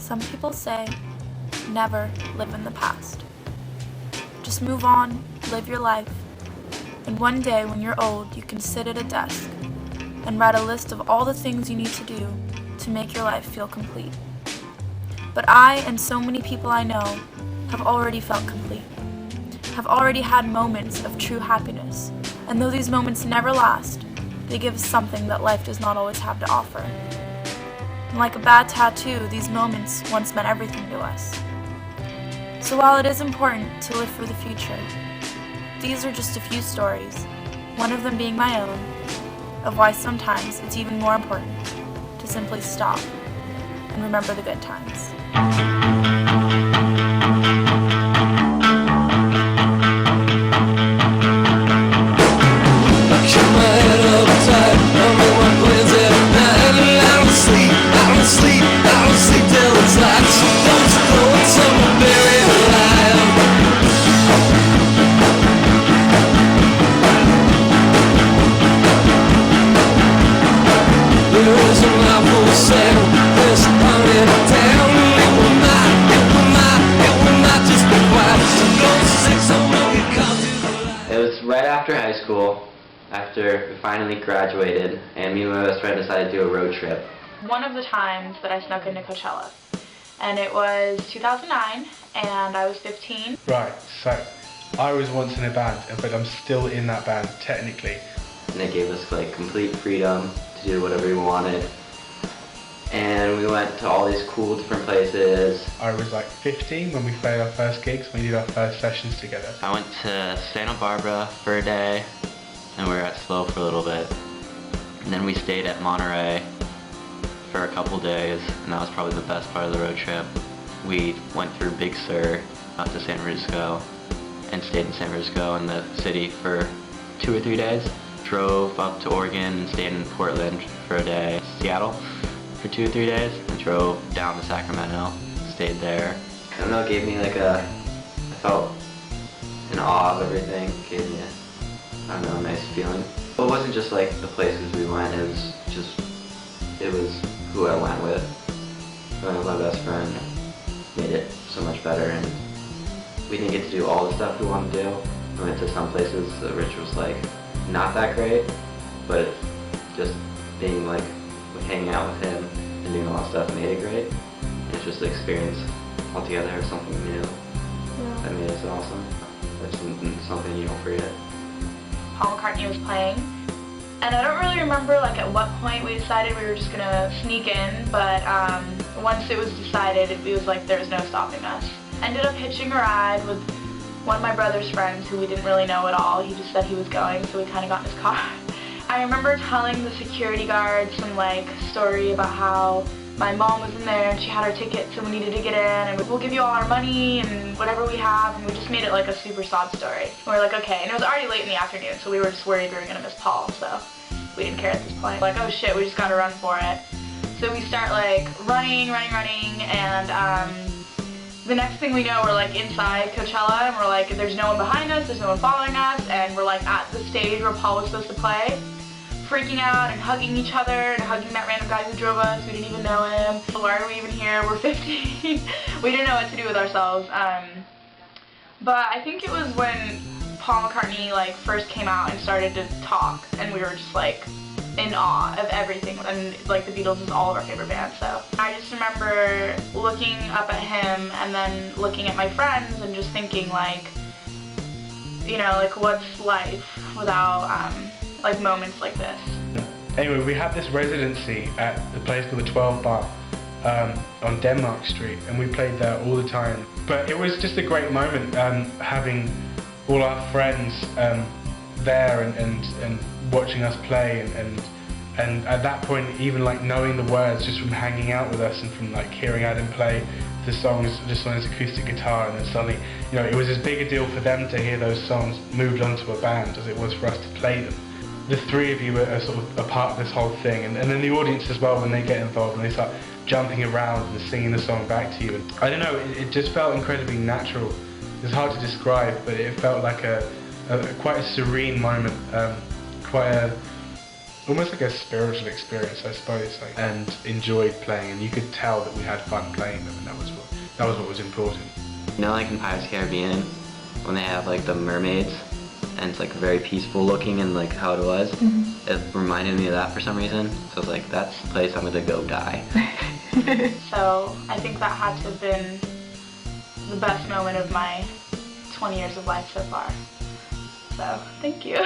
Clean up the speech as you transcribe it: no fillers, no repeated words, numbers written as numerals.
Some people say, never live in the past. Just move on, live your life, and one day when you're old, you can sit at a desk and write a list of all the things you need to do to make your life feel complete. But I and so many people I know have already felt complete, have already had moments of true happiness, and though these moments never last, they give us something that life does not always have to offer. And like a bad tattoo, these moments once meant everything to us. So while it is important to live for the future, these are just a few stories, one of them being my own, of why sometimes it's even more important to simply stop and remember the good times. It was right after high school, after we finally graduated, and me and my best friend decided to do a road trip. One of the times that I snuck into Coachella, and it was 2009, and I was 15. Right, so I was once in a band, but I'm still in that band, technically. And they gave us like complete freedom to do whatever we wanted. And we went to all these cool different places. I was like 15 when we played our first gigs, when we did our first sessions together. I went to Santa Barbara for a day, and we were at Slow for a little bit. And then we stayed at Monterey for a couple days, and that was probably the best part of the road trip. We went through Big Sur out to San Francisco, and stayed in San Francisco in the city for 2 or 3 days. Drove up to Oregon and stayed in Portland for a day. Seattle for 2 or 3 days, and drove down to Sacramento, stayed there. I don't know, it gave me like I felt in awe of everything, it gave me a nice feeling. But it wasn't just like the places we went, it was who I went with. Going with my best friend made it so much better, and we didn't get to do all the stuff we wanted to do. We went to some places which was like not that great, but just being like hanging out with him and doing all that stuff made it great. It's just the experience altogether of something new that made it so awesome. It's something you don't forget. Paul McCartney was playing, and I don't really remember like at what point we decided we were just gonna sneak in, but once it was decided, it was like there was no stopping us. Ended up hitching a ride with one of my brother's friends who we didn't really know at all. He just said he was going, so we kind of got in his car. I remember telling the security guard some like story about how my mom was in there and she had our tickets and we needed to get in, and we'll give you all our money and whatever we have, and we just made it like a super sob story. And we were like, okay, and it was already late in the afternoon, so we were just worried we were gonna miss Paul, so we didn't care at this point. Like, oh shit, we just gotta run for it. So we start like running, and the next thing we know, we're like inside Coachella, and we're like, there's no one behind us, there's no one following us, and we're like at the stage where Paul was supposed to play, freaking out and hugging each other and hugging that random guy who drove us. We didn't even know him. Why are we even here? We're 15. We didn't know what to do with ourselves. But I think it was when Paul McCartney like first came out and started to talk, and we were just like in awe of everything, and like the Beatles is all of our favorite bands. So I just remember looking up at him and then looking at my friends and just thinking like, you know, like what's life without like moments like this. Anyway, we had this residency at the place called the 12 Bar on Denmark Street, and we played there all the time. But it was just a great moment having all our friends there and watching us play, and at that point even like knowing the words just from hanging out with us and from like hearing Adam play the songs just on his acoustic guitar, and then suddenly, you know, it was as big a deal for them to hear those songs moved onto a band as it was for us to play them. The three of you are sort of a part of this whole thing, and then the audience as well, when they get involved and they start jumping around and singing the song back to you. And I don't know, it just felt incredibly natural. It's hard to describe, but it felt like quite a serene moment, quite almost like a spiritual experience, I suppose, like, and enjoyed playing, and you could tell that we had fun playing them, and that was what was important. You know, like in Pirates of the Caribbean, when they have like the mermaids, and it's like very peaceful looking and like how it was, it reminded me of that for some reason. So I was like, that's the place I'm gonna go die. So I think that had to have been the best moment of my 20 years of life so far. So, thank you.